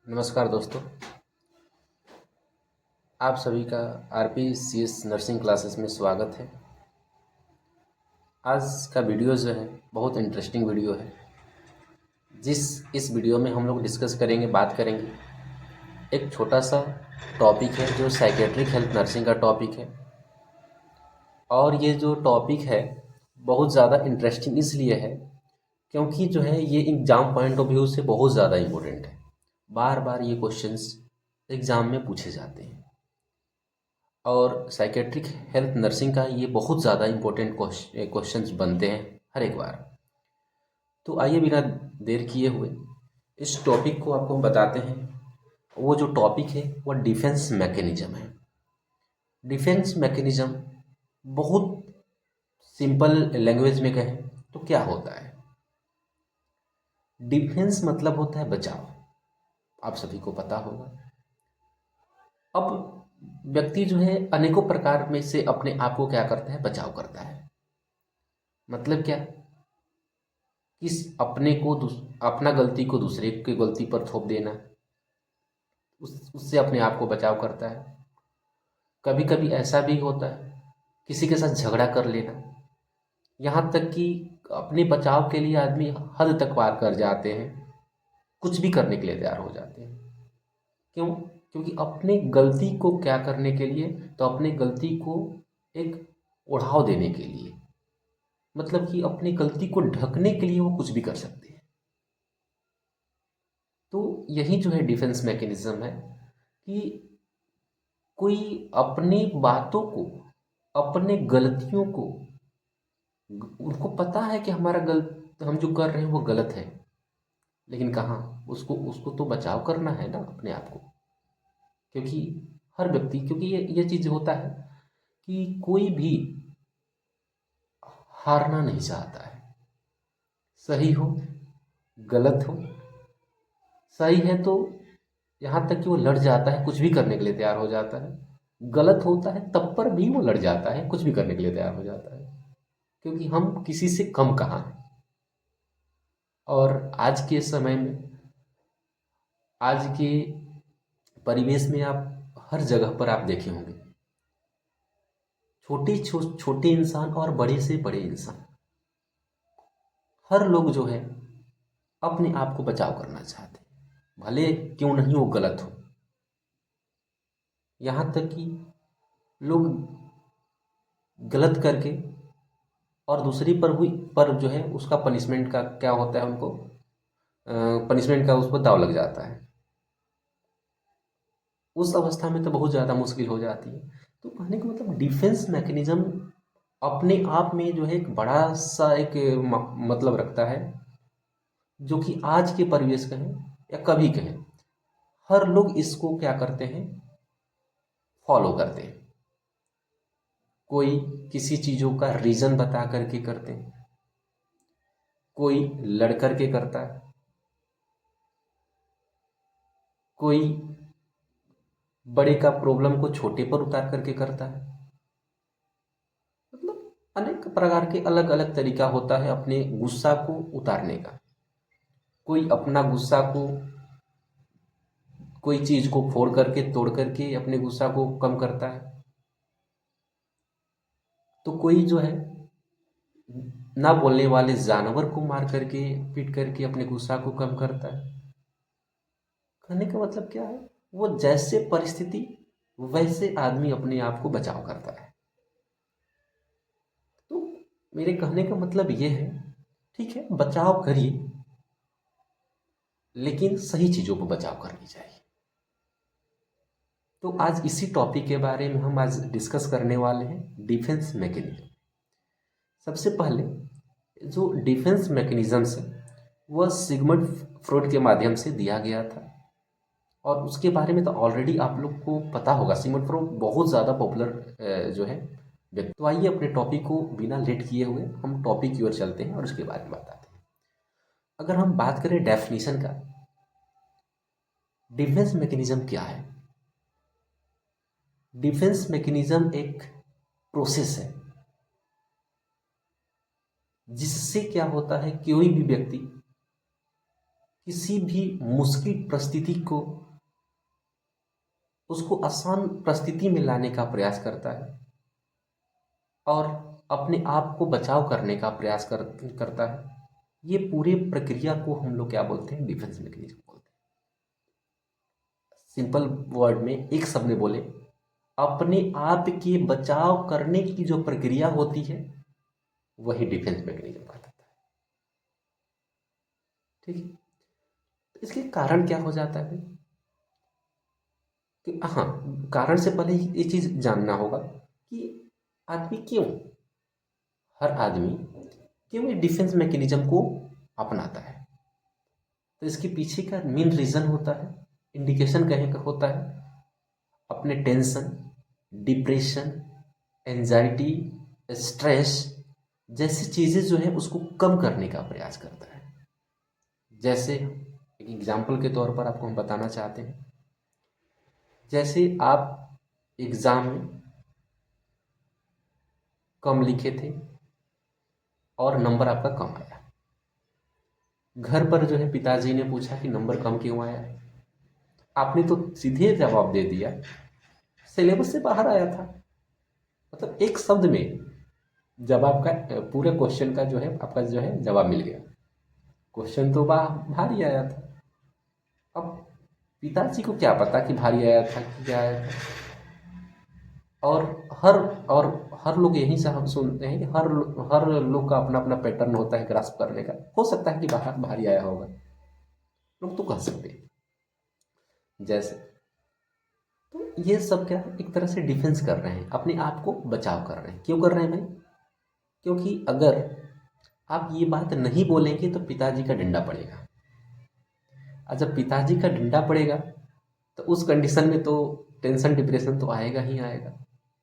नमस्कार दोस्तों। आप सभी का RPCS नर्सिंग क्लासेस में स्वागत है। आज का वीडियो जो है बहुत इंटरेस्टिंग वीडियो है। इस वीडियो में हम लोग डिस्कस करेंगे, बात करेंगे एक छोटा सा टॉपिक है जो साइकेट्रिक हेल्थ नर्सिंग का टॉपिक है। और ये जो टॉपिक है बहुत ज़्यादा इंटरेस्टिंग इसलिए है क्योंकि जो है ये एग्ज़ाम पॉइंट ऑफ व्यू से बहुत ज़्यादा इम्पोर्टेंट है। बार बार ये क्वेश्चंस एग्ज़ाम में पूछे जाते हैं और साइकेट्रिक हेल्थ नर्सिंग का ये बहुत ज़्यादा इम्पोर्टेंट क्वेश्चंस बनते हैं हर एक बार। तो आइए बिना देर किए हुए इस टॉपिक को आपको बताते हैं। वो जो टॉपिक है वो डिफेंस मैकेनिज्म है। डिफेंस मैकेनिज्म बहुत सिंपल लैंग्वेज में कहें तो क्या होता है। डिफेंस मतलब होता है बचाव, आप सभी को पता होगा। अब व्यक्ति जो है अनेकों प्रकार में से अपने आप को क्या करता है, बचाव करता है। मतलब क्या, किस अपने को अपना गलती को दूसरे की गलती पर थोप देना, उससे अपने आप को बचाव करता है। कभी कभी ऐसा भी होता है किसी के साथ झगड़ा कर लेना, यहाँ तक कि अपने बचाव के लिए आदमी हद तक पार कर जाते हैं, कुछ भी करने के लिए तैयार हो जाते हैं। क्यों? क्योंकि अपने गलती को क्या करने के लिए, तो अपने गलती को एक उड़ाव देने के लिए, मतलब कि अपनी गलती को ढकने के लिए वो कुछ भी कर सकते हैं। तो यही जो है डिफेंस मैकेनिज्म है कि कोई अपनी बातों को, अपने गलतियों को, उनको पता है कि हमारा गलत, हम जो कर रहे हैं वो गलत है, लेकिन कहाँ, उसको उसको तो बचाव करना है ना अपने आप को। क्योंकि हर व्यक्ति, क्योंकि ये चीज़ होता है कि कोई भी हारना नहीं चाहता है। सही हो गलत हो, सही है तो यहाँ तक कि वो लड़ जाता है, कुछ भी करने के लिए तैयार हो जाता है। गलत होता है तब पर भी वो लड़ जाता है, कुछ भी करने के लिए तैयार हो जाता है। क्योंकि हम किसी से कम कहाँ हैं। और आज के समय में, आज के परिवेश में आप हर जगह पर आप देखे होंगे, छोटे इंसान और बड़े से बड़े इंसान, हर लोग जो है अपने आप को बचाव करना चाहते हैं, भले क्यों नहीं वो गलत हो। यहाँ तक कि लोग गलत करके और दूसरी पर हुई पर जो है उसका पनिशमेंट का क्या होता है, उनको पनिशमेंट का उस पर दाव लग जाता है। उस अवस्था में तो बहुत ज़्यादा मुश्किल हो जाती है। तो कहने का मतलब डिफेंस मैकेनिज्म अपने आप में जो है एक बड़ा सा एक मतलब रखता है, जो कि आज के परिवेश कहें या कभी कहें, हर लोग इसको क्या करते हैं, फॉलो करते हैं। कोई किसी चीज़ों का रीज़न बता करके करते हैं, कोई लड़ करके करता है, कोई बड़े का प्रॉब्लम को छोटे पर उतार करके करता है। मतलब अनेक प्रकार के अलग अलग तरीका होता है अपने गुस्सा को उतारने का। कोई अपना गुस्सा को, कोई चीज़ को फोड़ करके, तोड़ करके अपने गुस्सा को कम करता है। तो कोई जो है ना बोलने वाले जानवर को मार करके, पीट करके अपने गुस्सा को कम करता है। कहने का मतलब क्या है, वो जैसे परिस्थिति वैसे आदमी अपने आप को बचाव करता है। तो मेरे कहने का मतलब ये है, ठीक है बचाव करिए, लेकिन सही चीज़ों पर बचाव करनी चाहिए। तो आज इसी टॉपिक के बारे में हम आज डिस्कस करने वाले हैं, डिफेंस मैकेनिज्म। सबसे पहले जो डिफेंस मैकेनिज्म्स है वह सिगमंड फ्रॉइड के माध्यम से दिया गया था, और उसके बारे में तो ऑलरेडी आप लोग को पता होगा। सिगमंड फ्रॉइड बहुत ज़्यादा पॉपुलर जो है व्यक्ति। तो आइए अपने टॉपिक को बिना लेट किए हुए हम टॉपिक की ओर चलते हैं और उसके बारे में बताते हैं। अगर हम बात करें डेफिनेशन का, डिफेंस मैकेनिज्म क्या है। डिफेंस मैकेनिज्म एक प्रोसेस है जिससे क्या होता है, कोई भी व्यक्ति किसी भी मुश्किल परिस्थिति को उसको आसान परिस्थिति में लाने का प्रयास करता है और अपने आप को बचाव करने का प्रयास करता है। ये पूरे प्रक्रिया को हम लोग क्या बोलते हैं? डिफेंस मैकेनिज्म बोलते हैं। सिंपल वर्ड में एक शब्द में बोले, अपने आप के बचाव करने की जो प्रक्रिया होती है वही डिफेंस मैकेनिज्म कहलाता है। ठीक है, तो इसके कारण क्या हो जाता है कि हाँ, कारण से पहले ये चीज जानना होगा कि आदमी क्यों, हर आदमी क्यों ये डिफेंस मैकेनिज्म को अपनाता है। तो इसके पीछे का मेन रीजन होता है, इंडिकेशन कहें का होता है, अपने टेंशन, डिप्रेशन, एंजाइटी, स्ट्रेस जैसी चीज़ें जो है उसको कम करने का प्रयास करता है। जैसे एक एग्जाम्पल के तौर पर आपको हम बताना चाहते हैं, जैसे आप एग्ज़ाम में कम लिखे थे और नंबर आपका कम आया। घर पर जो है पिताजी ने पूछा कि नंबर कम क्यों आया, आपने तो सीधे जवाब दे दिया, सिलेबस से बाहर आया था। मतलब एक शब्द में जब आपका पूरे क्वेश्चन का जो है आपका जो है जवाब मिल गया। क्वेश्चन तो भारी आया था। अब पिताजी को क्या पता कि भारी आया था कि क्या आया था। और हर और हर लोग यहीं से हम सुनते हैं कि हर लोग का अपना अपना पैटर्न होता है ग्रास्प करने का। हो सकता है कि बाहर भारी आया होगा, लोग तो कह सकते हैं। जैसे तो ये सब क्या है, एक तरह से डिफेंस कर रहे हैं, अपने आप को बचाव कर रहे हैं। क्यों कर रहे हैं भाई? क्योंकि अगर आप ये बात नहीं बोलेंगे तो पिताजी का डंडा पड़ेगा, और जब पिताजी का डंडा पड़ेगा तो उस कंडीशन में तो टेंशन डिप्रेशन तो आएगा ही आएगा।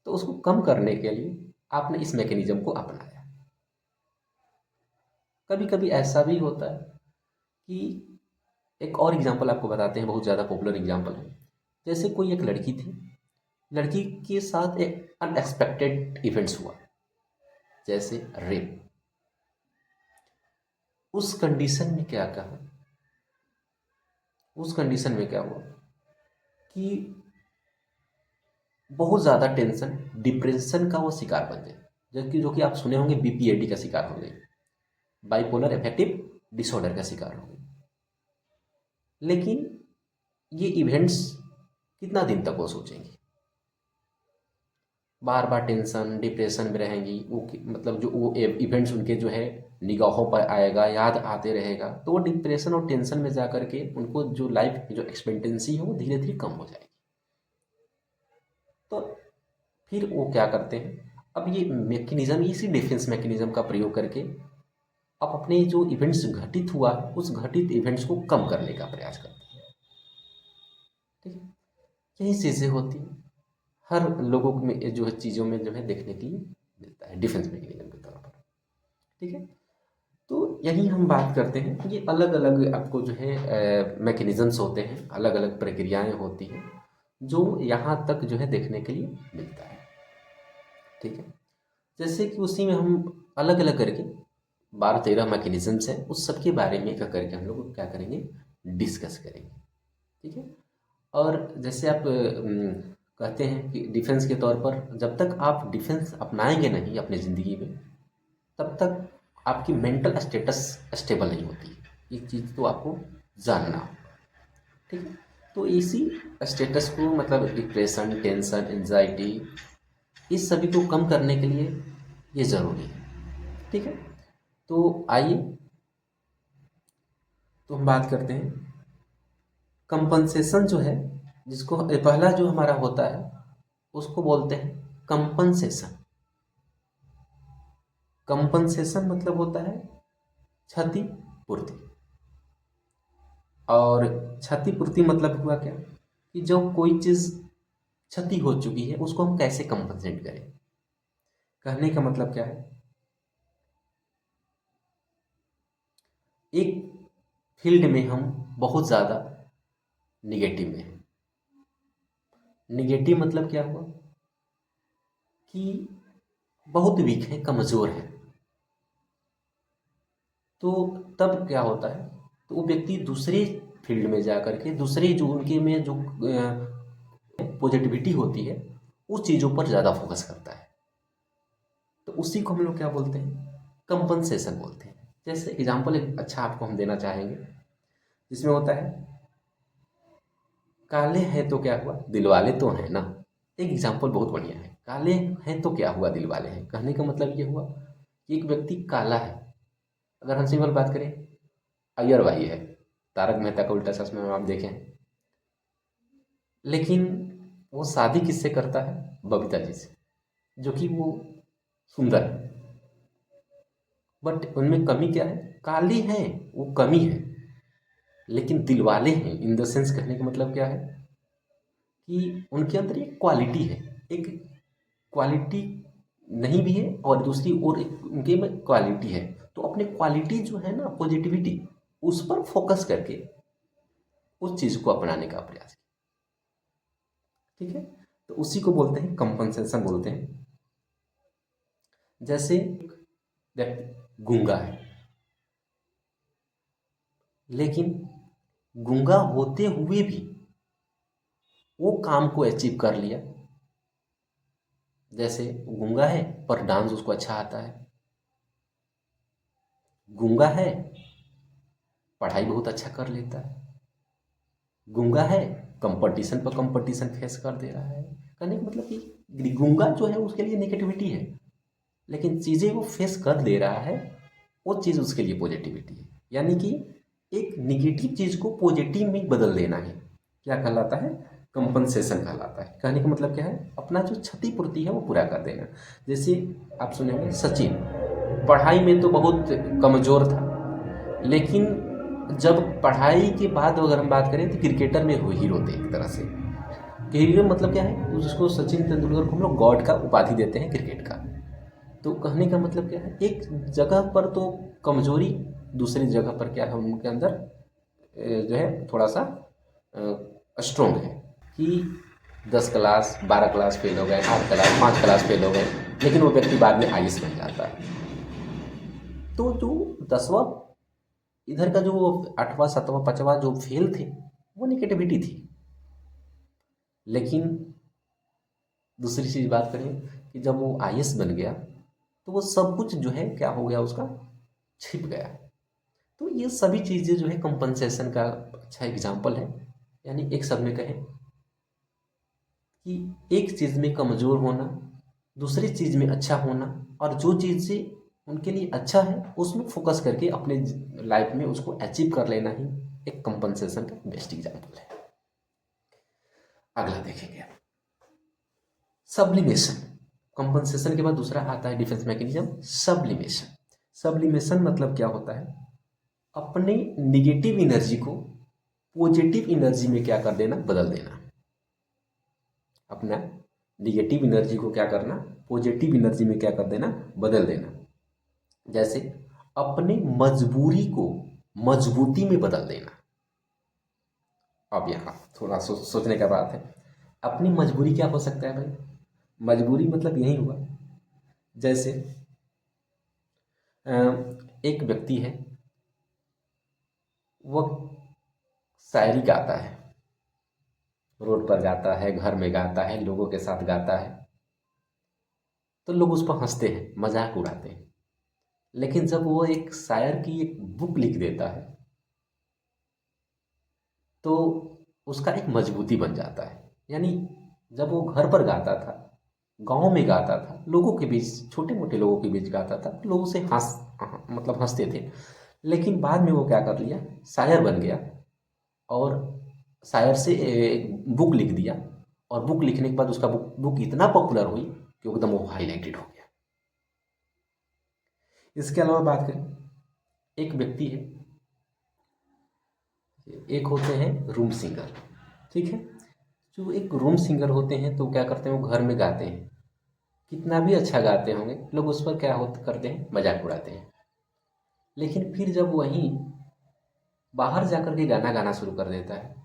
तो उसको कम करने के लिए आपने इस मैकेनिज्म को अपनाया। कभी कभी ऐसा भी होता है कि एक और एग्जांपल आपको बताते हैं, बहुत ज़्यादा पॉपुलर एग्जांपल है। जैसे कोई एक लड़की थी, लड़की के साथ एक अनएक्सपेक्टेड इवेंट्स हुआ, जैसे रेप। उस कंडीशन में क्या कहा, उस कंडीशन में क्या हुआ कि बहुत ज़्यादा टेंशन डिप्रेशन का वो शिकार बन गए। जबकि जो कि आप सुने होंगे बीपीएडी का शिकार हो गई, बाइपोलर अफेक्टिव डिसऑर्डर का शिकार हो गई। लेकिन ये इवेंट्स कितना दिन तक वो सोचेंगी, बार बार टेंशन डिप्रेशन में रहेंगी वो मतलब जो वो इवेंट्स उनके जो है निगाहों पर आएगा, याद आते रहेगा, तो वो डिप्रेशन और टेंशन में जा करके उनको जो लाइफ जो एक्सपेक्टेंसी है वो धीरे धीरे कम हो जाएगी। तो फिर वो क्या करते हैं, अब ये मैकेनिज्म, इसी डिफेंस मैकेनिज्म का प्रयोग करके अब अपने जो इवेंट्स घटित हुआ उस घटित इवेंट्स को कम करने का प्रयास करते हैं। ठीक है, यही चीज़ें होती हैं, हर लोगों में जो है चीज़ों में जो है देखने के लिए मिलता है डिफेंस मैकेनिज्म के तौर पर। ठीक है, तो यही हम बात करते हैं, ये अलग अलग आपको जो है मैकेनिज्म्स होते हैं, अलग अलग प्रक्रियाएं होती हैं जो यहाँ तक जो है देखने के लिए मिलता है। ठीक है, जैसे कि उसी में हम अलग अलग करके 12-13 मैकेनिज्म्स हैं, उस सब के बारे में क्या करके हम लोग क्या करेंगे, डिस्कस करेंगे। ठीक है, और जैसे आप कहते हैं कि डिफेंस के तौर पर जब तक आप डिफेंस अपनाएंगे नहीं अपनी ज़िंदगी में, तब तक आपकी मेंटल स्टेटस स्टेबल नहीं होती है। ये चीज़ तो आपको जानना होगा। ठीक है, तो इसी स्टेटस को मतलब डिप्रेशन, टेंशन, एंजाइटी, इस सभी को कम करने के लिए ये ज़रूरी है। ठीक है, तो आइए तो हम बात करते हैं कंपनसेशन जो है, जिसको पहला जो हमारा होता है उसको बोलते हैं कंपनसेशन। कंपनसेशन मतलब होता है क्षतिपूर्ति। और क्षतिपूर्ति मतलब हुआ क्या कि जब कोई चीज़ क्षति हो चुकी है उसको हम कैसे कंपनसेट करें। कहने का मतलब क्या है, एक फील्ड में हम बहुत ज़्यादा निगेटिव में हैं। निगेटिव मतलब क्या हुआ कि बहुत वीक है, कमज़ोर है। तो तब क्या होता है तो वो व्यक्ति दूसरे फील्ड में जा कर के दूसरे जो उनके में जो पॉजिटिविटी होती है उस चीज़ों पर ज़्यादा फोकस करता है। तो उसी को हम लोग क्या बोलते हैं, कंपनसेशन बोलते हैं। जैसे एग्जाम्पल एक अच्छा आपको हम देना चाहेंगे, जिसमें होता है काले हैं तो क्या हुआ दिल वाले तो हैं ना। एक एग्जाम्पल बहुत बढ़िया है, काले हैं तो क्या हुआ दिल वाले हैं। कहने का मतलब ये हुआ कि एक व्यक्ति काला है, अगर हम सिंपल बात करें अय्यर भाई है, तारक मेहता का उल्टा चश्मा में आप देखें, लेकिन वो शादी किससे करता है, बबीता जी से, जो कि वो सुंदर है। बट उनमें कमी क्या है, काली हैं वो कमी है, लेकिन दिलवाले हैं इन द सेंस कहने का मतलब क्या है कि उनके अंदर एक क्वालिटी है, एक क्वालिटी नहीं भी है और दूसरी ओर एक उनके में क्वालिटी है। तो अपने क्वालिटी जो है ना पॉजिटिविटी, उस पर फोकस करके उस चीज़ को अपनाने का प्रयास किया। ठीक है, तो उसी को बोलते हैं कंपनसेशन बोलते हैं। जैसे व्यक्ति गूंगा है, लेकिन गूंगा होते हुए भी वो काम को अचीव कर लिया। जैसे गूंगा है पर डांस उसको अच्छा आता है, गूंगा है पढ़ाई बहुत अच्छा कर लेता है, गूंगा है कंपटीशन पर कंपटीशन फेस कर दे रहा है। कहने का मतलब कि गूंगा जो है उसके लिए नेगेटिविटी है, लेकिन चीज़ें वो फेस कर दे रहा है, वो चीज़ उसके लिए पॉजिटिविटी है। यानी कि एक निगेटिव चीज़ को पॉजिटिव में बदल देना है, क्या कहलाता है, कंपनसेशन कहलाता है। कहने का मतलब क्या है, अपना जो क्षतिपूर्ति है वो पूरा कर देना। जैसे आप सुने होंगे सचिन पढ़ाई में तो बहुत कमज़ोर था, लेकिन जब पढ़ाई के बाद अगर हम बात करें तो क्रिकेटर में वो हीरो थे एक तरह से। हीरो मतलब क्या है, उसको सचिन तेंदुलकर को हम लोग गॉड का उपाधि देते हैं क्रिकेट का। तो कहने का मतलब क्या है, एक जगह पर तो कमजोरी, दूसरी जगह पर क्या है उनके अंदर जो है थोड़ा सा स्ट्रोंग है कि 10 क्लास 12 क्लास फेल हो गए, 8 क्लास 5 क्लास फेल हो गए, लेकिन वो व्यक्ति बाद में आईएएस बन जाता है। तो जो 10वां इधर का जो 8वां 7वां 5वां जो फेल थे वो निगेटिविटी थी। लेकिन दूसरी चीज़ बात करें कि जब वो आईएएस बन गया तो वो सब कुछ जो है क्या हो गया उसका, छिप गया। तो ये सभी चीज़ें जो है कंपनसेशन का अच्छा एग्जाम्पल है। यानी एक शब्द में कहें कि एक चीज़ में कमज़ोर होना, दूसरी चीज़ में अच्छा होना, और जो चीज़ें उनके लिए अच्छा है उसमें फोकस करके अपने लाइफ में उसको अचीव कर लेना ही एक कंपनसेशन का बेस्ट एग्जाम्पल है। अगला देखेंगे सब्लिमेशन। कंपनसेशन के बाद दूसरा आता है डिफेंस मैकेनिज्म सब्लिमेशन। सब्लिमेशन मतलब क्या होता है, अपने निगेटिव एनर्जी को पॉजिटिव एनर्जी में क्या कर देना, बदल देना। अपना निगेटिव एनर्जी को क्या करना, पॉजिटिव एनर्जी में क्या कर देना, बदल देना। जैसे अपने मजबूरी को मजबूती में बदल देना। अब यहाँ थोड़ा सोचने का बात है, अपनी मजबूरी क्या हो सकता है भाई, मजबूरी मतलब यही हुआ जैसे एक व्यक्ति है, वह शायरी गाता है, रोड पर गाता है, घर में गाता है, लोगों के साथ गाता है, तो लोग उस पर हंसते हैं, मजाक उड़ाते हैं। लेकिन जब वो एक शायर की एक बुक लिख देता है तो उसका एक मजबूती बन जाता है। यानी जब वो घर पर गाता था, गांव में गाता था, लोगों के बीच, छोटे मोटे लोगों के बीच गाता था, लोग उसे मतलब हंसते थे। लेकिन बाद में वो क्या कर लिया, शायर बन गया और शायर से एक बुक लिख दिया, और बुक लिखने के बाद उसका बुक इतना पॉपुलर हुई कि एकदम वो हाईलाइटेड हो गया। इसके अलावा बात करें, एक व्यक्ति है, एक होते हैं रूम सिंगर, ठीक है। जो एक रूम सिंगर होते हैं तो क्या करते हैं, वो घर में गाते हैं, कितना भी अच्छा गाते होंगे, लोग उस पर क्या होते करते हैं, मजाक उड़ाते हैं। लेकिन फिर जब वहीं बाहर जाकर के गाना गाना शुरू कर देता है,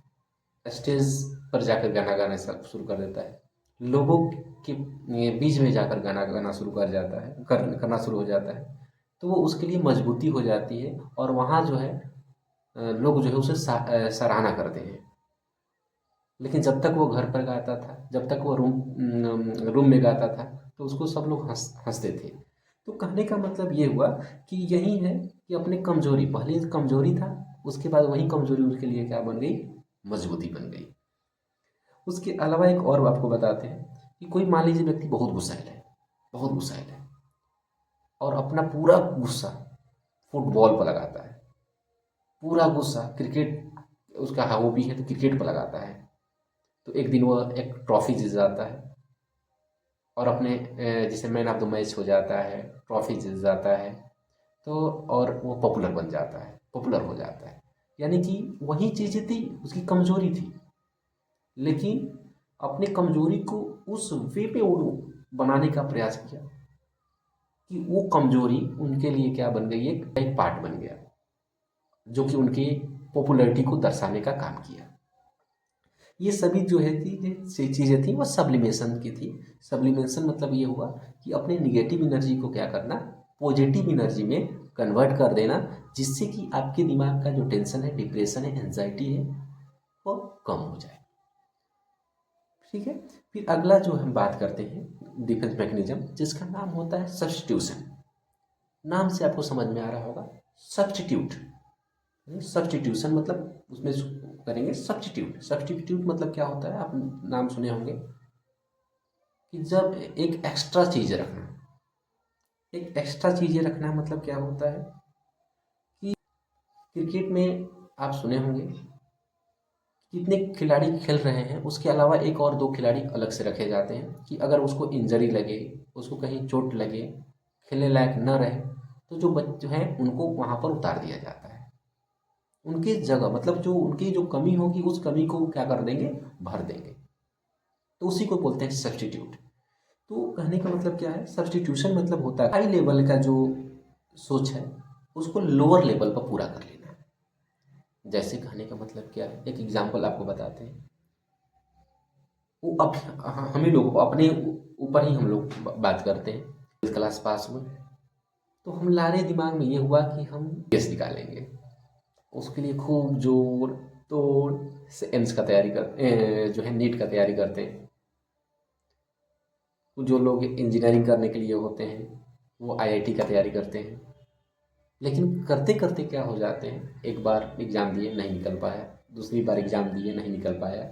स्टेज पर जाकर गाना गाना शुरू कर देता है, लोगों के बीच में जाकर गाना गाना शुरू कर जाता है, करना शुरू हो जाता है, तो वो उसके लिए मजबूती हो जाती है। और वहाँ जो है लोग जो है उसे सराहना करते हैं। लेकिन जब तक वो घर पर गाता था, जब तक वो रूम में गाता था, तो उसको सब लोग हंसते थे। तो कहने का मतलब ये हुआ कि यही है कि अपने कमजोरी, पहले कमजोरी था, उसके बाद वही कमजोरी उसके लिए क्या बन गई, मजबूती बन गई। उसके अलावा एक और आपको बताते हैं कि कोई मान लीजिए व्यक्ति बहुत गुस्सैल है, बहुत गुस्सैल है, और अपना पूरा गुस्सा फुटबॉल पर लगाता है, पूरा गुस्सा क्रिकेट उसका हॉबी है तो क्रिकेट पर लगाता है। तो एक दिन वो एक ट्रॉफी जीत जाता है, और अपने जैसे मैन ऑफ द मैच हो जाता है, ट्रॉफी जीत जाता है, तो और वो पॉपुलर बन जाता है, पॉपुलर हो जाता है। यानी कि वही चीज़ें थी उसकी कमजोरी थी, लेकिन अपने कमजोरी को उस वे पे वो बनाने का प्रयास किया कि वो कमजोरी उनके लिए क्या बन गई, एक पार्ट बन गया, जो कि उनकी पॉपुलैरिटी को दर्शाने का काम किया। ये सभी जो है थी चीज़ें थी वो सब्लिमेशन की थी। सब्लिमेशन मतलब ये हुआ कि अपने निगेटिव एनर्जी को क्या करना, पॉजिटिव एनर्जी में कन्वर्ट कर देना, जिससे कि आपके दिमाग का जो टेंशन है, डिप्रेशन है, एंजाइटी है, वो कम हो जाए। ठीक है। फिर अगला जो हम बात करते हैं डिफेंस मैकेनिज्म, जिसका नाम होता है सब्स्टिट्यूशन। नाम से आपको समझ में आ रहा होगा, सब्स्टिट्यूट। सब्स्टिट्यूशन मतलब उसमें करेंगे सब्स्टिट्यूट। सब्स्टिट्यूट मतलब क्या होता है, आप नाम सुने होंगे कि जब एक एक्स्ट्रा चीज़ रखना, एक एक्स्ट्रा चीज़ें रखना मतलब क्या होता है कि क्रिकेट में आप सुने होंगे कितने खिलाड़ी खेल रहे हैं, उसके अलावा एक और दो खिलाड़ी अलग से रखे जाते हैं कि अगर उसको इंजरी लगे, उसको कहीं चोट लगे, खेलने लायक न रहे, तो जो बच्चे हैं उनको वहाँ पर उतार दिया जाता है। उनकी जगह मतलब जो उनकी जो कमी होगी उस कमी को क्या कर देंगे, भर देंगे। तो उसी को बोलते हैं सब्स्टिट्यूट। तो कहने का मतलब क्या है, सब्स्टिट्यूशन मतलब होता है हाई लेवल का जो सोच है उसको लोअर लेवल पर पूरा कर लेना। जैसे कहने का मतलब क्या है, एक एग्जांपल आपको बताते हैं। वो अब हम ही लोग अपने ऊपर ही हम लोग बात करते हैं। 12th क्लास पास हुए तो हम लारे दिमाग में ये हुआ कि हम केस निकालेंगे, उसके लिए खूब जोर तोड़ से एम्स का तैयारी करते, जो है नीट का तैयारी करते हैं। जो लोग इंजीनियरिंग करने के लिए होते हैं वो आईआईटी का तैयारी करते हैं। लेकिन करते करते क्या हो जाते हैं, एक बार एग्ज़ाम दिए नहीं निकल पाया, दूसरी बार एग्ज़ाम दिए नहीं निकल पाया,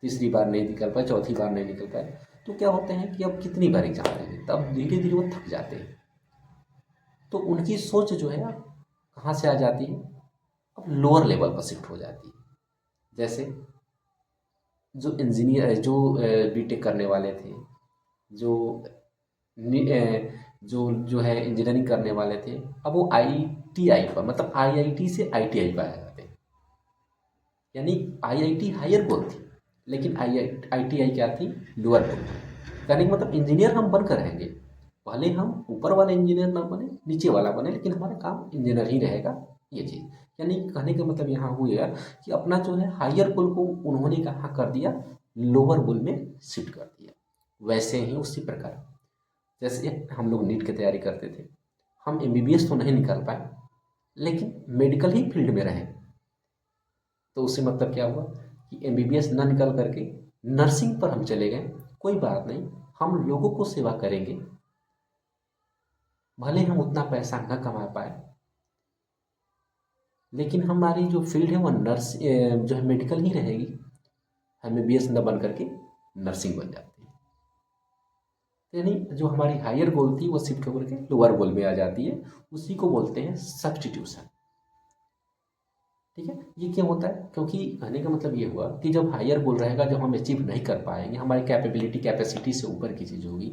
तीसरी बार नहीं निकल पाया, चौथी बार नहीं निकल पाया। तो क्या होते हैं कि अब कितनी बार एग्ज़ाम देंगे, तब धीरे धीरे वो थक जाते हैं। तो उनकी सोच जो है कहाँ से आ जाती है, अब लोअर लेवल पर शिफ्ट हो जाती है। जैसे जो इंजीनियर जो बीटेक करने वाले थे, जो जो जो है इंजीनियरिंग करने वाले थे, अब वो आईटीआई पर मतलब आईआईटी से आईटीआई पर आ जाते हैं। यानी आईआईटी हायर गोल थी, लेकिन आईटीआई क्या थी, लोअर गोल। कहने का मतलब इंजीनियर हम बनकर रहेंगे, भले हम ऊपर वाले इंजीनियर ना बने, नीचे वाला बने, लेकिन हमारा काम इंजीनियर ही रहेगा, ये चीज़। यानी कहने का मतलब यहाँ हुआ कि अपना जो है हायर गोल को उन्होंने कहाँ कर दिया, लोअर गोल में शिफ्ट कर दिया। वैसे ही उसी प्रकार जैसे हम लोग नीट की तैयारी करते थे, हम एमबीबीएस तो नहीं निकाल पाए, लेकिन मेडिकल ही फील्ड में रहे। तो उससे मतलब क्या हुआ कि एमबीबीएस ना निकल करके नर्सिंग पर हम चले गए। कोई बात नहीं, हम लोगों को सेवा करेंगे, भले हम उतना पैसा न कमा पाए, लेकिन हमारी जो फील्ड है वो नर्स जो है मेडिकल ही रहेगी। एमबीबीएस न बन करके नर्सिंग बन जाती है। यानी जो हमारी हायर गोल थी वो शिफ्ट होकर के लोअर गोल में आ जाती है। उसी को बोलते हैं सब्स्टिट्यूशन। ठीक है। ये क्या होता है, क्योंकि कहने का मतलब ये हुआ कि जब हायर गोल रहेगा, जब हम अचीव नहीं कर पाएंगे, हमारी कैपेबिलिटी कैपेसिटी से ऊपर की चीज़ होगी,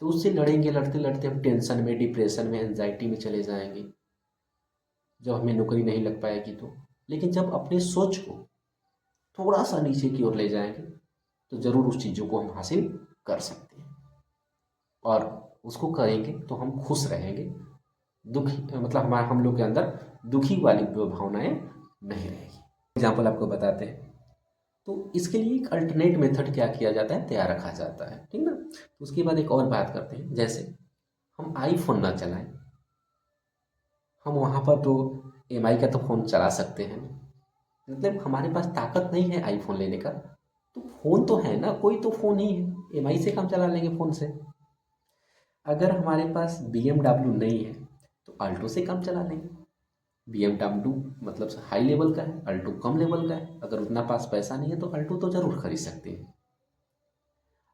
तो उससे लड़ेंगे, लड़ते लड़ते हम टेंशन में, डिप्रेशन में, एंजाइटी में चले जाएंगे, जब हमें नौकरी नहीं लग पाएगी तो। लेकिन जब अपने सोच को थोड़ा सा नीचे की ओर ले जाएंगे तो ज़रूर उस चीज़ों को हम हासिल कर सकते हैं, और उसको करेंगे तो हम खुश रहेंगे। दुखी मतलब हमारा हम लोग के अंदर दुखी वाली भावनाएं नहीं रहेगी। एग्जाम्पल आपको बताते हैं। तो इसके लिए एक अल्टरनेट मेथड क्या किया जाता है, तैयार रखा जाता है। ठीक ना। तो उसके बाद एक और बात करते हैं, जैसे हम आईफोन ना चलाएं, हम वहाँ पर तो EMI का तो फ़ोन चला सकते हैं, मतलब हमारे पास ताकत नहीं है आईफोन लेने का, तो फ़ोन तो है ना, कोई तो फ़ोन ही है, EMI से काम चला लेंगे फ़ोन से। अगर हमारे पास BMW नहीं है तो अल्टो से काम चला लेंगे। BMW मतलब हाई लेवल का है, अल्टो कम लेवल का है। अगर उतना पास पैसा नहीं है तो अल्टो तो ज़रूर खरीद सकते हैं।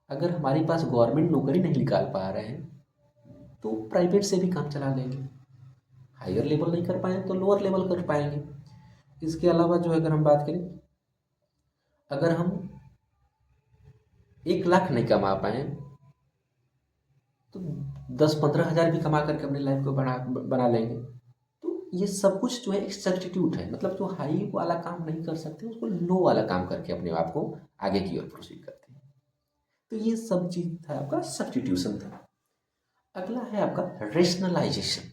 अगर हमारे पास गवर्नमेंट नौकरी नहीं निकाल पा रहे हैं तो प्राइवेट से भी काम चला लेंगे। हायर लेवल नहीं कर पाए तो लोअर लेवल कर पाएंगे। इसके अलावा जो अगर हम बात करें, अगर हम 1 लाख नहीं कमा पाए तो 10-15 हज़ार भी कमा करके अपनी लाइफ को बना लेंगे। तो ये सब कुछ जो है एक सब्स्टिट्यूट है, मतलब जो हाई वाला काम नहीं कर सकते उसको लो वाला काम करके अपने आप को आगे की ओर प्रोसीड करते हैं। तो ये सब चीज़ था, आपका सब्स्टिट्यूशन था। अगला है आपका रेशनलाइजेशन।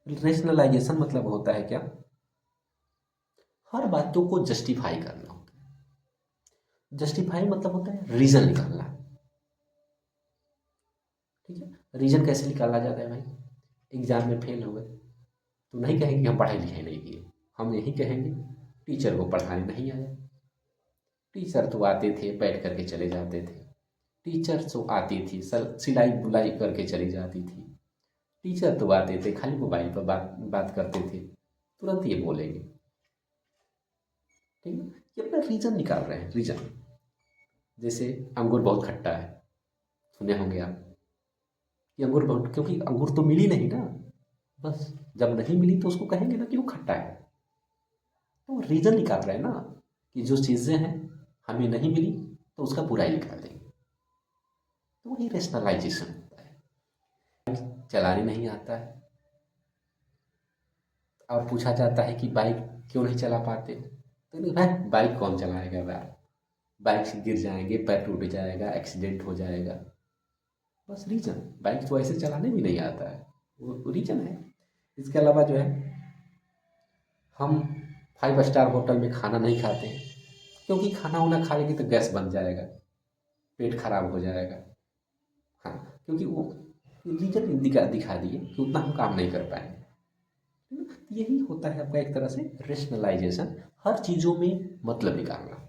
रेशनलाइजेशन मतलब होता है क्या, हर बातों को जस्टिफाई करना होता है। जस्टिफाई मतलब होता है रीजन निकालना। ठीक है, रीजन कैसे निकाला जाता है भाई? एग्जाम में फेल हो गए तो नहीं कहेंगे कि हम पढ़ाई लिखाई नहीं किए, हम यही कहेंगे टीचर को पढ़ाने नहीं आया। टीचर तो आते थे बैठ करके चले जाते थे, टीचर तो आती थी सिलाई बुलाई करके चली जाती थी, टीचर तो आते थे खाली मोबाइल पर बात बात करते थे, तुरंत ये बोलेंगे। ठीक है, ये अपना रीजन निकाल रहे हैं, रीजन। जैसे अंगूर बहुत खट्टा है, सुने होंगे आप कि अंगूर बहुत, क्योंकि अंगूर तो मिली नहीं ना, बस जब नहीं मिली तो उसको कहेंगे ना कि वो खट्टा है। तो रीजन निकाल रहे हैं ना कि जो चीज़ें हैं हमें नहीं मिली तो उसका बुराई निकाल देंगे। तो वही रेशनलाइजेशन होता है। चलाने नहीं आता है, अब पूछा जाता है कि बाइक क्यों नहीं चला पाते, तो नहीं भाई बाइक कौन चलाएगा यार, बाइक से गिर जाएंगे, पैर टूट जाएगा, एक्सीडेंट हो जाएगा। बस रीजन, बाइक तो ऐसे चलाने भी नहीं आता है, वो रीजन है। इसके अलावा जो है, हम 5 स्टार होटल में खाना नहीं खाते हैं क्योंकि खाना वाना खा लेंगे तो गैस बन जाएगा, पेट खराब हो जाएगा। हाँ, क्योंकि वो रीजन दिखा दिए कि उतना हम काम नहीं कर पाएंगे। यही होता है आपका एक तरह से रेशनलाइजेशन। हर चीज़ों में मतलब निकालना,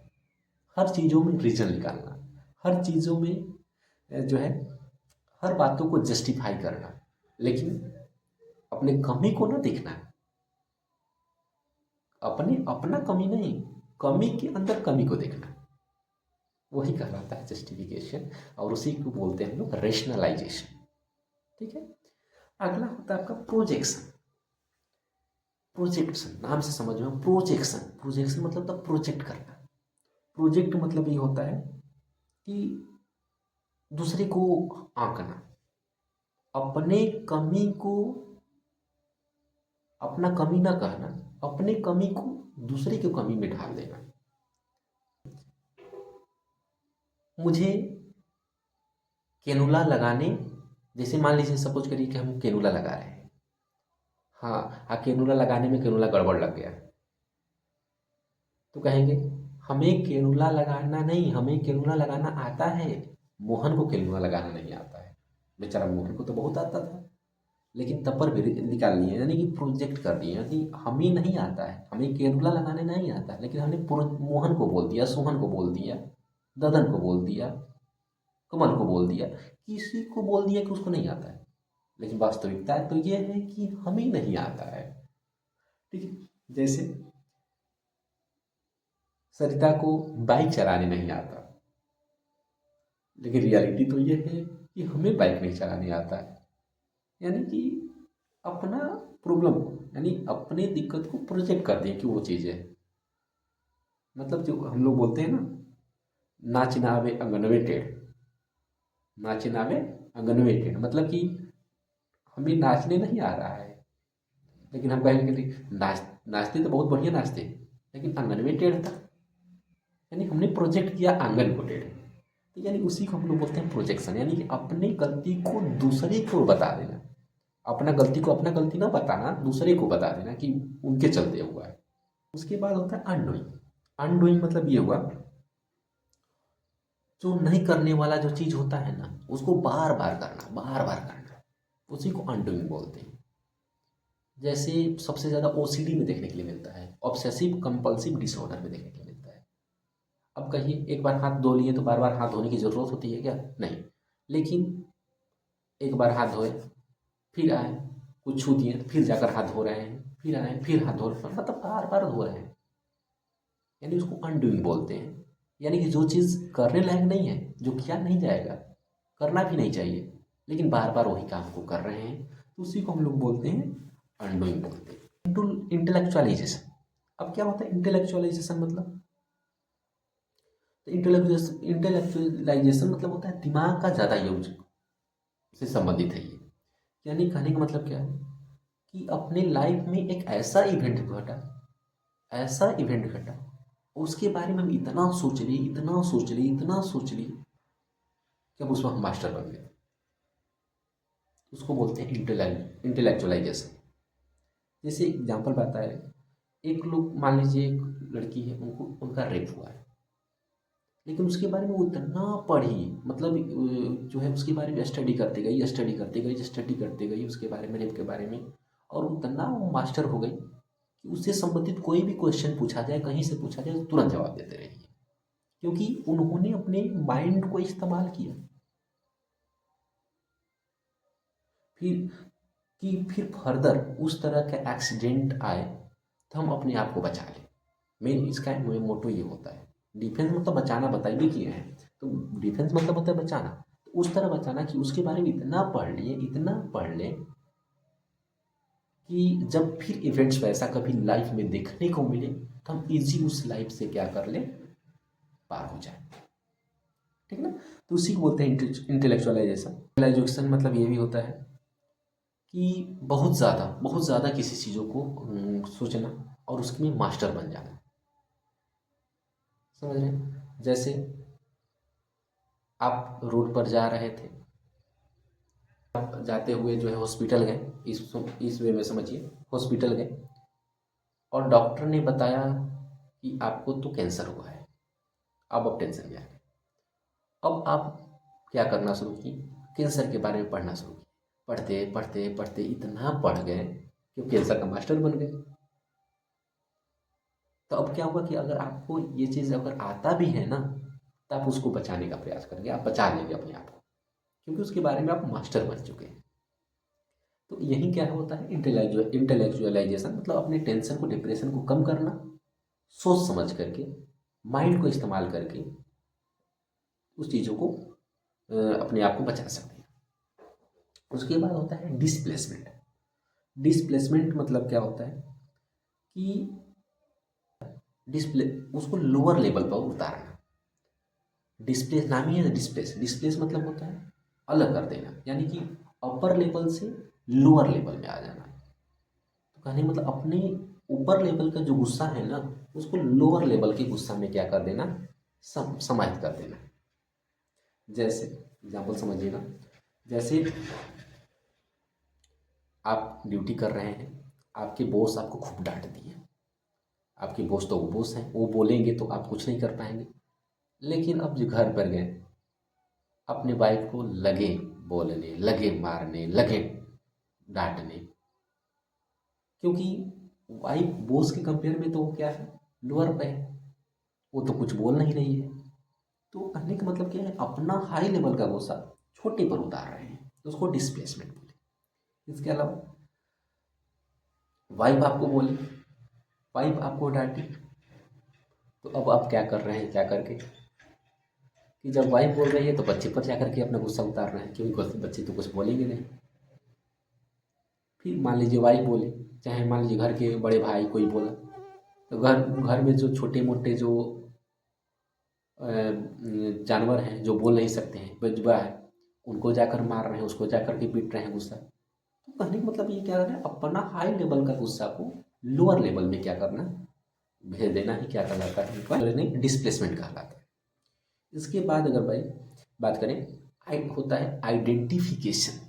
हर चीज़ों में रीजन निकालना, हर चीज़ों में जो है हर बातों को जस्टिफाई करना, लेकिन अपने कमी को ना देखना, अपने अपना कमी नहीं, कमी के अंदर कमी को देखना, वही कहलाता है जस्टिफिकेशन, और उसी को बोलते हैं हम लोग रेशनलाइजेशन। ठीक है, अगला होता है आपका प्रोजेक्शन। प्रोजेक्शन नाम से समझ में, प्रोजेक्शन, प्रोजेक्शन मतलब तो प्रोजेक्ट करना। प्रोजेक्ट मतलब ये होता है कि दूसरे को आंकना, अपने कमी को, अपना कमी ना कहना, अपने कमी को दूसरे की कमी में ढाल देना। मुझे कैनुला लगाने, जैसे मान लीजिए सपोज करिए कि हम कैनुला लगा रहे हैं, हाँ कैनुला लगाने में कैनुला गड़बड़ लग गया, तो कहेंगे हमें कैनुला लगाना नहीं, हमें कैनुला लगाना आता है, मोहन को कैनुला लगाना नहीं आता है। बेचारा मोहन को तो बहुत आता था, लेकिन तब पर भी निकाल लिए, यानी कि प्रोजेक्ट कर दिए कि हमें नहीं आता है, हमें कैनुला लगाने नहीं आता है, लेकिन हमने मोहन को बोल दिया, सोहन को बोल दिया, ददन को बोल दिया, कमल को बोल दिया, किसी को बोल दिया कि उसको नहीं आता है, लेकिन वास्तविकता तो ये है कि हमें नहीं आता है। ठीक है, जैसे सरिता को बाइक चलाने नहीं आता, लेकिन रियलिटी तो ये है कि हमें बाइक नहीं चलाने आता है। यानी कि अपना प्रॉब्लम को, यानी अपने दिक्कत को प्रोजेक्ट कर दें कि वो चीज़ है। मतलब जो हम लोग बोलते हैं ना, नाच नावे अंगनवे टेढ़, नाच नावे अंगनवे टेढ़, मतलब कि हमें नाचने नहीं आ रहा है, लेकिन हम कहेंगे कि नाचते तो बहुत बढ़िया नाचते, लेकिन आंगन में टेढ़ था, यानी हमने प्रोजेक्ट किया आंगन को टेढ़। तो यानी उसी को हम लोग बोलते हैं प्रोजेक्शन, यानी कि अपनी गलती को दूसरे को बता देना, अपना गलती को अपना गलती ना बताना, दूसरे को बता देना कि उनके चलते हुआ है। उसके बाद होता है अनडूइंग। अनडूइंग मतलब ये हुआ, जो नहीं करने वाला जो चीज़ होता है ना, उसको बार बार करना, बार बार करना, उसी को अनडूइंग बोलते हैं। जैसे सबसे ज़्यादा ओसीडी में देखने के लिए मिलता है, ऑब्सेसिव कंपल्सिव डिसऑर्डर में देखने के लिए मिलता है। अब कहिए, एक बार हाथ धो लिए तो बार बार हाथ धोने की ज़रूरत होती है क्या? नहीं। लेकिन एक बार हाथ धोए, फिर आए, कुछ छू दिए, फिर जाकर हाथ धो रहे हैं, फिर आए, फिर हाथ धो रहे हैं, मतलब बार बार धो रहे हैं, यानी उसको अनडूइंग बोलते हैं। यानी कि जो चीज़ करने लायक नहीं है, जो किया नहीं जाएगा, करना भी नहीं चाहिए, लेकिन बार बार वही काम को कर रहे हैं, तो उसी को हम लोग बोलते हैं अनडूइंग बोलते हैं। इंटेलेक्चुअलाइजेशन। अब क्या होता है इंटेलेक्चुअलाइजेशन मतलब? तो इंटेलेक्चुअलाइजेशन मतलब होता है दिमाग का ज़्यादा यूज से संबंधित है ये। यानी कहने का मतलब क्या है कि अपने लाइफ में एक ऐसा इवेंट घटा, ऐसा इवेंट घटा, उसके बारे में हम इतना सोच लिए, इतना सोच लिए, इतना सोच लिए कि अब उसमें हम मास्टर बन गए। उसको बोलते हैं इंटेलेक्चुअलाइजेशन। जैसे एग्जाम्पल बताया है, एक लोग मान लीजिए एक लड़की है, उनको उनका रेप हुआ है, लेकिन उसके बारे में वो इतना पढ़ी, मतलब जो है उसके बारे में स्टडी करते गई, स्टडी करते गई, स्टडी करते गई उसके बारे में, रेप के बारे में, और उतना वो मास्टर हो गई कि उससे संबंधित कोई भी क्वेश्चन पूछा जाए, कहीं से पूछा जाए, तो तुरंत जवाब देते रहिए, क्योंकि उन्होंने अपने माइंड को इस्तेमाल किया। फिर फिर फर्दर उस तरह का एक्सीडेंट आए तो हम अपने आप को बचा लें। मेन इसका मोटो ये होता है। डिफेंस मतलब बचाना, बताइए भी किए हैं, तो डिफेंस मतलब होता है बचाना, तो उस तरह बचाना कि उसके बारे में इतना पढ़ लिए, इतना पढ़ लें कि जब फिर इवेंट्स वैसा कभी लाइफ में देखने को मिले तो हम इजी उस लाइफ से क्या कर लें, पार हो जाए। ठीक है ना? तो उसी को बोलते हैं इंटेलेक्चुअलाइजेशन। इंटेलेक्चुअलाइजेशन मतलब ये भी होता है कि बहुत ज़्यादा किसी चीज़ों को सोचना और उसमें मास्टर बन जाना। समझ रहे हैं? जैसे आप रोड पर जा रहे थे, आप जाते हुए जो है हॉस्पिटल गए, इस वे में समझिए, हॉस्पिटल गए और डॉक्टर ने बताया कि आपको तो कैंसर हुआ है। अब टेंशन में आ गए। अब आप क्या करना शुरू किए, कैंसर के बारे में पढ़ना शुरू किए। पढ़ते पढ़ते पढ़ते इतना पढ़ गए कि कैंसर का मास्टर बन गए। तो अब क्या होगा कि अगर आपको ये चीज़ अगर आता भी है ना, तो आप उसको बचाने का प्रयास करेंगे, आप बचा लेंगे अपने आप को, क्योंकि उसके बारे में आप मास्टर बन चुके हैं। तो यही क्या होता है इंटेलेक्चुअलाइजेशन, मतलब अपने टेंशन को, डिप्रेशन को कम करना, सोच समझ करके, माइंड को इस्तेमाल करके उस चीज़ों को अपने आप को बचा सकते हैं। उसके बाद होता है डिस्प्लेसमेंट। डिस्प्लेसमेंट मतलब क्या होता है कि डिस्प्ले उसको लोअर लेवल पर उतारना। डिस्प्लेस नाम ही है डिस्प्लेस। डिस्प्लेस मतलब होता है अलग कर देना, यानी कि अपर लेवल से लोअर लेवल में आ जाना। तो कहने का मतलब अपने ऊपर लेवल का जो गुस्सा है ना, उसको लोअर लेवल के गुस्सा में क्या कर देना, समाहित कर देना। जैसे एग्जाम्पल समझिएगा, जैसे आप ड्यूटी कर रहे हैं, आपके बॉस आपको खूब डांट दिए। आपके बॉस तो वो बॉस हैं, वो बोलेंगे तो आप कुछ नहीं कर पाएंगे। लेकिन अब जो घर पर गए, अपने वाइफ को लगे बोलने, लगे मारने, लगे डांटने, क्योंकि वाइफ बॉस के कंपेयर में तो वो क्या है, लोअर पे है, वो तो कुछ बोल नहीं रही है। तो कहने का मतलब क्या है, अपना हाई लेवल का गुस्सा छोटे पर उतार रहे हैं, तो उसको डिस्प्लेसमेंट बोले। इसके अलावा वाइफ आपको बोली, वाइफ आपको डांटी, तो अब आप क्या कर रहे हैं, क्या करके कि जब वाइफ बोल रही है तो बच्चे पर जाकर के अपना गुस्सा उतार रहे हैं, क्योंकि बच्चे तो कुछ बोलेंगे नहीं। फिर मान लीजिए वाइफ बोली, चाहे मान लीजिए घर के बड़े भाई कोई बोला, तो घर घर में जो छोटे मोटे जो जानवर हैं, जो बोल नहीं सकते हैं, बेजुबा है, उनको जाकर मार रहे हैं, उसको जाकर के पीट रहे हैं गुस्सा। तो कहने का मतलब ये क्या कर रहे हैं, अपना हाई लेवल का गुस्सा को लोअर लेवल में क्या करना, भेज देना ही क्या कहलाता है, डिस्प्लेसमेंट कहलाता है। इसके बाद अगर भाई बात करें, होता है आइडेंटिफिकेशन।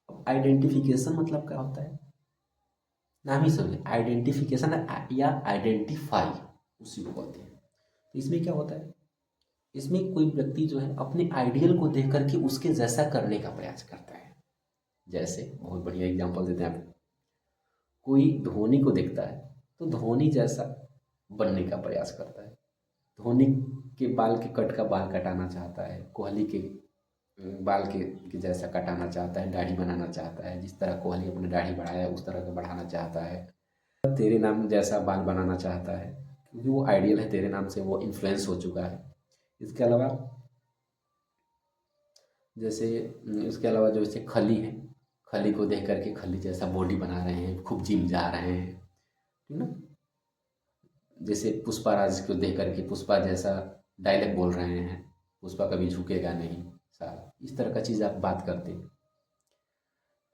अब आइडेंटिफिकेशन मतलब क्या होता है, नाम ही समझे, आइडेंटिफिकेशन या आइडेंटिफाई, उसी को बोलते हैं। तो इसमें क्या होता है, इसमें कोई व्यक्ति जो है अपने आइडियल को देख करके उसके जैसा करने का प्रयास करता है। जैसे बहुत बढ़िया एग्जांपल देते हैं आपको, कोई धोनी को देखता है तो धोनी जैसा बनने का प्रयास करता है। धोनी के बाल के कट का बाल कटाना चाहता है, कोहली के बाल के जैसा कटाना चाहता है, दाढ़ी बनाना चाहता है। जिस तरह कोहली अपनी दाढ़ी बढ़ाया उस तरह का बढ़ाना चाहता है। तेरे नाम जैसा बाल बनाना चाहता है, क्योंकि वो आइडियल है, तेरे नाम से वो इन्फ्लुएंस हो चुका है। इसके अलावा जैसे इसके अलावा जो जैसे खली है, खली को देख करके खली जैसा बॉडी बना रहे हैं, खूब जिम जा रहे हैं, ठीक ना। जैसे पुष्पा राज को देख करके पुष्पा जैसा डायलॉग बोल रहे हैं, पुष्पा कभी झुकेगा नहीं साहब, इस तरह का चीज़ आप बात करते हैं।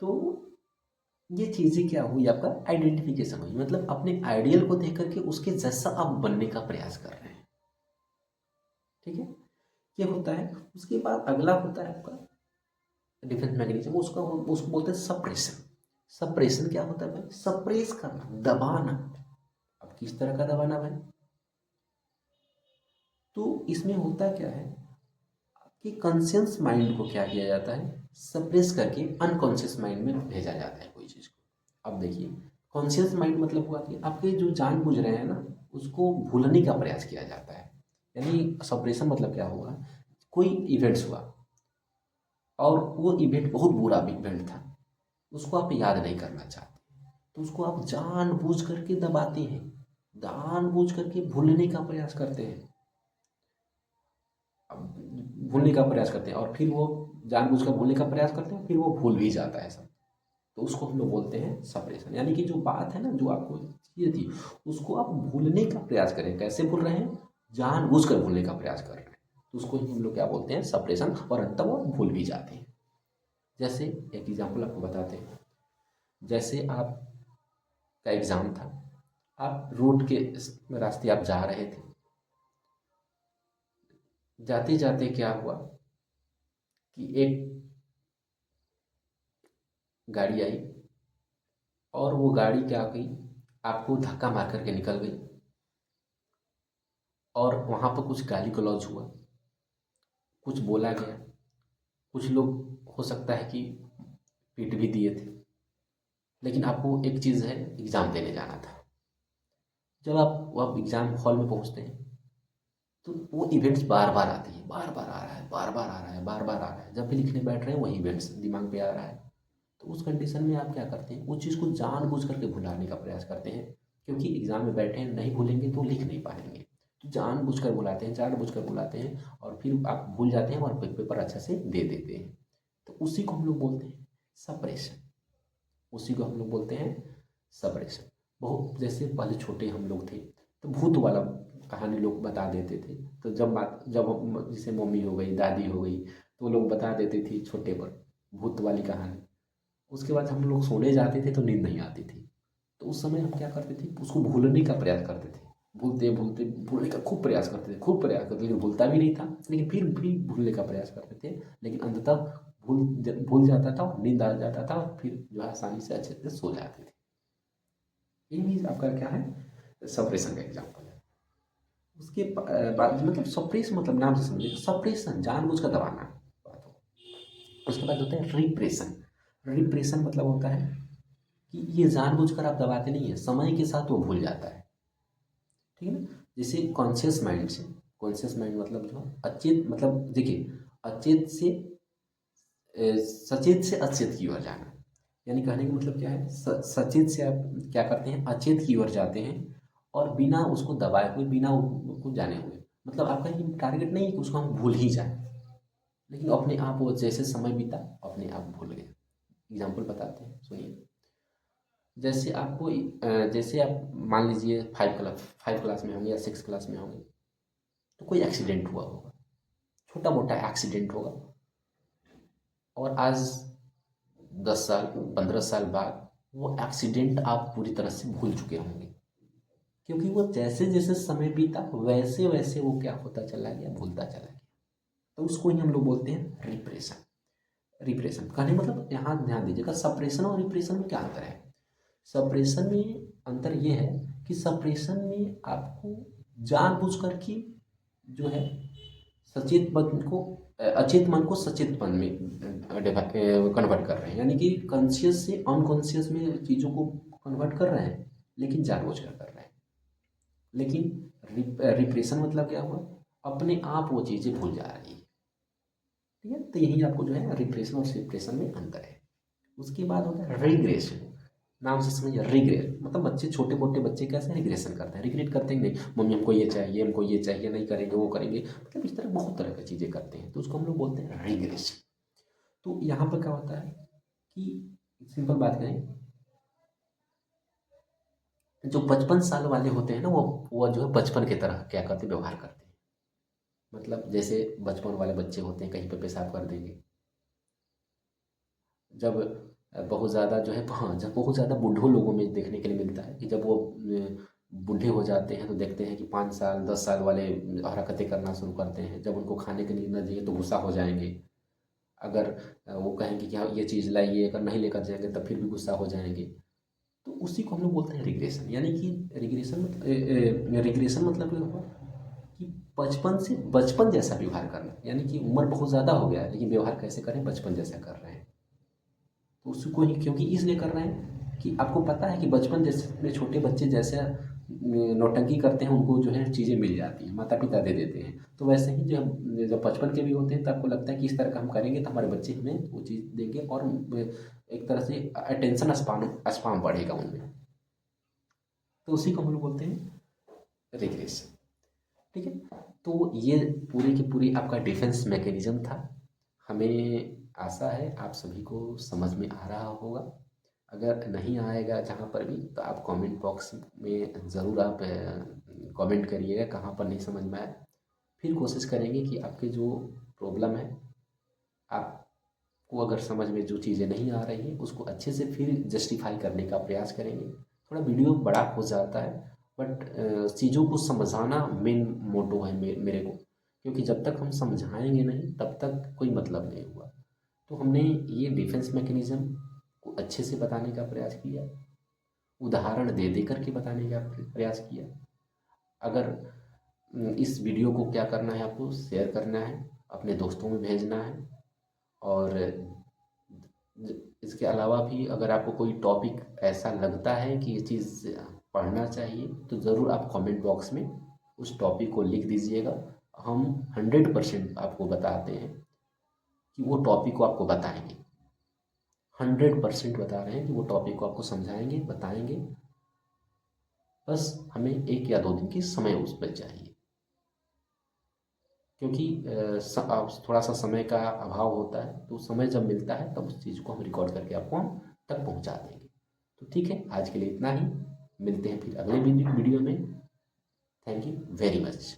तो ये चीज़ें क्या हुई, आपका आइडेंटिफिकेशन हुई, मतलब अपने आइडियल को देख करके उसके जैसा आप बनने का प्रयास कर रहे हैं, ठीक है। ये होता है। उसके बाद अगला होता है आपका डिफेंस मैकेनिज्म, उसको बोलते हैं सप्रेशन। सप्रेशन क्या होता है भाई? सप्रेस करना, दबाना। अब किस तरह का दबाना भाई? तो इसमें होता क्या है कि कॉन्शियस माइंड को क्या किया जाता है, सप्रेस करके अनकॉन्शियस माइंड में भेजा जाता है कोई चीज़ को। अब देखिए, कॉन्शियस माइंड मतलब हुआ कि आपके जो जान बुझ रहे हैं ना, उसको भूलने का प्रयास किया जाता है। यानी सप्रेशन मतलब क्या हुआ, कोई इवेंट्स हुआ और वो इवेंट बहुत बुरा इवेंट था, उसको आप याद नहीं करना चाहते, तो उसको आप जानबूझ करके दबाते हैं, जानबूझ करके भूलने का प्रयास करते हैं। अब भूलने का प्रयास करते हैं और फिर वो जानबूझ कर भूलने का प्रयास करते हैं, फिर वो भूल भी जाता है सब। तो उसको हम लोग बोलते हैं सप्रेशन। यानी कि जो बात है ना, जो आपको चाहिए थी, उसको आप भूलने का प्रयास करें। कैसे भूल रहे हैं? जानबूझ कर भूलने का प्रयास कर रहे हैं, तो उसको ही हम लोग क्या बोलते हैं, सप्रेशन। और अंत वो भूल भी जाते हैं। जैसे एक एग्जाम्पल आपको बताते हैं। जैसे आपका एग्ज़ाम था, आप रोड के रास्ते आप जा रहे थे, जाते जाते क्या हुआ कि एक गाड़ी आई और वो गाड़ी क्या गई, आपको धक्का मार करके निकल गई और वहाँ पर कुछ गाली गलौज हुआ, कुछ बोला गया, कुछ लोग हो सकता है कि पीट भी दिए थे। लेकिन आपको एक चीज़ है, एग्ज़ाम देने जाना था। जब आप एग्ज़ाम हॉल में पहुँचते हैं तो वो इवेंट्स बार बार आती है, बार बार आ रहा है, बार बार आ रहा है, बार बार आ रहा है। जब भी लिखने बैठ रहे हैं वही इवेंट्स दिमाग पे आ रहा है। तो उस कंडीशन में आप क्या करते हैं, उस चीज़ को जानबूझ करके भुलाने का प्रयास करते हैं, क्योंकि एग्ज़ाम में बैठे हैं, नहीं भूलेंगे तो लिख नहीं पाएंगे। तो जानबूझ कर बुलाते हैं, जानबूझ कर बुलाते हैं और फिर आप भूल जाते हैं और पेपर अच्छे से दे देते हैं। तो उसी को हम लोग बोलते हैं सप्रेशन। उसी को हम लोग बोलते हैं सप्रेशन। बहुत जैसे पहले छोटे हम लोग थे तो भूत वाला कहानी लोग बता देते थे। तो जब जैसे मम्मी हो गई, दादी हो गई, तो वो लोग बता देती थी छोटे पर भूत वाली कहानी। उसके बाद हम लोग सोने जाते थे तो नींद नहीं आती थी। तो उस समय हम क्या करते थे, उसको भूलने का प्रयास करते थे। भूलते भूलते भूलने का खूब प्रयास करते थे, खूब प्रयास करते थे, लेकिन भूलता भी नहीं था। लेकिन फिर भी भूलने का प्रयास करते थे, लेकिन अंततः भूल जाता था और नींद आ जाता था और फिर जो है आसानी से अच्छे से सो जाते थे। ये भी आपका क्या है, सप्रेशन का एग्जाम्पल है। उसके बाद मतलब सप्रेस मतलब नाम से समझिए, सप्रेशन जानबूझ कर दबाना बात हो। उसके बाद होता है रिप्रेशन। रिप्रेशन मतलब होता है कि ये जानबूझकर आप दबाते नहीं है, समय के साथ वो भूल जाता है, ठीक है ना। जैसे कॉन्शियस माइंड से, कॉन्शियस माइंड मतलब जो अचेत, मतलब देखिए, अचेत से सचेत से अचेत की ओर जाना। यानी कहने का मतलब क्या है, सचेत से आप क्या करते हैं, अचेत की ओर जाते हैं और बिना उसको दबाए हुए, बिना उसको जाने हुए, मतलब आपका ये टारगेट नहीं है कि उसको हम भूल ही जाए, लेकिन अपने आप वो जैसे समय बीता अपने आप भूल गए। एग्जाम्पल बताते हैं, सुनिए। जैसे आपको जैसे आप मान लीजिए फाइव क्लास में होंगे या सिक्स क्लास में होंगे, तो कोई एक्सीडेंट हुआ होगा, छोटा मोटा एक्सीडेंट होगा, और आज 10 साल 15 साल बाद वो एक्सीडेंट आप पूरी तरह से भूल चुके होंगे, क्योंकि वो जैसे जैसे समय बीता वैसे वैसे वो क्या होता चला गया, भूलता चला गया। तो उसको ही हम लोग बोलते हैं रिप्रेशन। रिप्रेशन कहने मतलब यहाँ ध्यान दीजिएगा, सप्रेशन और रिप्रेशन में क्या अंतर है। सप्रेशन में अंतर ये है कि सप्रेशन में आपको जानबूझ कर के जो है सचेत मन को अचेत मन को सचेत मन में कन्वर्ट कर रहे हैं, यानी कि कॉन्शियस से अनकॉन्शियस में चीज़ों को कन्वर्ट कर रहे हैं, लेकिन जानबूझकर कर रहे हैं। लेकिन रिप्रेशन मतलब क्या हुआ, अपने आप वो चीज़ें भूल जा रही है। ठीक है, तो यही आपको जो है रिप्रेशन और सिप्रेशन में अंतर है। उसके बाद होता है रिग्रेशन। नाम से समझिए, रिग्रेट मतलब बच्चे, छोटे मोटे बच्चे कैसे रिग्रेशन करते हैं, रिग्रेट करते हैं, नहीं मम्मी हमको ये चाहिए, हमको ये चाहिए, नहीं करेंगे वो करेंगे, मतलब इस तरह बहुत तरह की चीज़ें करते हैं, तो उसको हम लोग बोलते हैं रिग्रेशन। तो यहाँ पर क्या होता है कि सिंपल बात करें, जो 55 साल वाले होते हैं ना, वो जो है बचपन की तरह क्या करते हैं, व्यवहार करते हैं। मतलब जैसे बचपन वाले बच्चे होते हैं, कहीं पे पेशाब कर देंगे। जब बहुत ज़्यादा जो है, हाँ, जब बहुत ज़्यादा बूढ़ों लोगों में देखने के लिए मिलता है कि जब वो बूढ़े हो जाते हैं तो देखते हैं कि 5 साल 10 साल वाले हरकतें करना शुरू करते हैं। जब उनको खाने के लिए न दिए तो गुस्सा हो जाएंगे। अगर वो कहेंगे कि हाँ ये चीज़ लाइए, अगर नहीं लेकर जाएंगे तब फिर भी गुस्सा हो जाएंगे। तो उसी को हम लोग बोलते हैं रिग्रेशन। यानी कि रिग्रेशन मतलब क्या हुआ कि बचपन से बचपन जैसा व्यवहार करना, यानी कि उम्र बहुत ज़्यादा हो गया है लेकिन व्यवहार कैसे करें, बचपन जैसा कर रहे हैं। तो उसको ही क्योंकि इसलिए कर रहे हैं कि आपको पता है कि बचपन जैसे में छोटे बच्चे जैसे नौटंकी करते हैं, उनको जो है चीज़ें मिल जाती हैं, माता पिता दे देते हैं। तो वैसे ही जब बचपन के भी होते हैं तो आपको लगता है कि इस तरह का हम करेंगे तो हमारे बच्चे हमें वो चीज़ देंगे, और एक तरह से अटेंशन स्पान बढ़ेगा उनमें। तो उसी को हम लोग बोलते हैं रिग्रेशन। ठीक है, तो ये पूरी की पूरी आपका डिफेंस मैकेनिज्म था। हमें आशा है आप सभी को समझ में आ रहा होगा। अगर नहीं आएगा जहाँ पर भी, तो आप कमेंट बॉक्स में ज़रूर आप कमेंट करिएगा कहाँ पर नहीं समझ में आया। फिर कोशिश करेंगे कि आपके जो प्रॉब्लम है, आपको अगर समझ में जो चीज़ें नहीं आ रही हैं उसको अच्छे से फिर जस्टिफाई करने का प्रयास करेंगे। थोड़ा वीडियो बड़ा हो जाता है, बट चीज़ों को समझाना मेन मोटो है मेरे को, क्योंकि जब तक हम समझाएंगे नहीं तब तक कोई मतलब नहीं हुआ। तो हमने ये डिफेंस मैकेनिज़्म को अच्छे से बताने का प्रयास किया, उदाहरण दे दे करके बताने का प्रयास किया। अगर इस वीडियो को क्या करना है, आपको शेयर करना है, अपने दोस्तों में भेजना है, और इसके अलावा भी अगर आपको कोई टॉपिक ऐसा लगता है कि ये चीज़ पढ़ना चाहिए तो ज़रूर आप कमेंट बॉक्स में उस टॉपिक को लिख दीजिएगा। हम 100% आपको बताते हैं कि वो टॉपिक को आपको बताएंगे, 100% बता रहे हैं कि वो टॉपिक को आपको समझाएंगे, बताएंगे। बस हमें 1 या 2 दिन की समय उस पर चाहिए, क्योंकि थोड़ा सा समय का अभाव होता है, तो समय जब मिलता है तब उस चीज़ को हम रिकॉर्ड करके आपको हम तक पहुंचा देंगे। तो ठीक है, आज के लिए इतना ही। मिलते हैं फिर अगले वीडियो में। Thank you very much.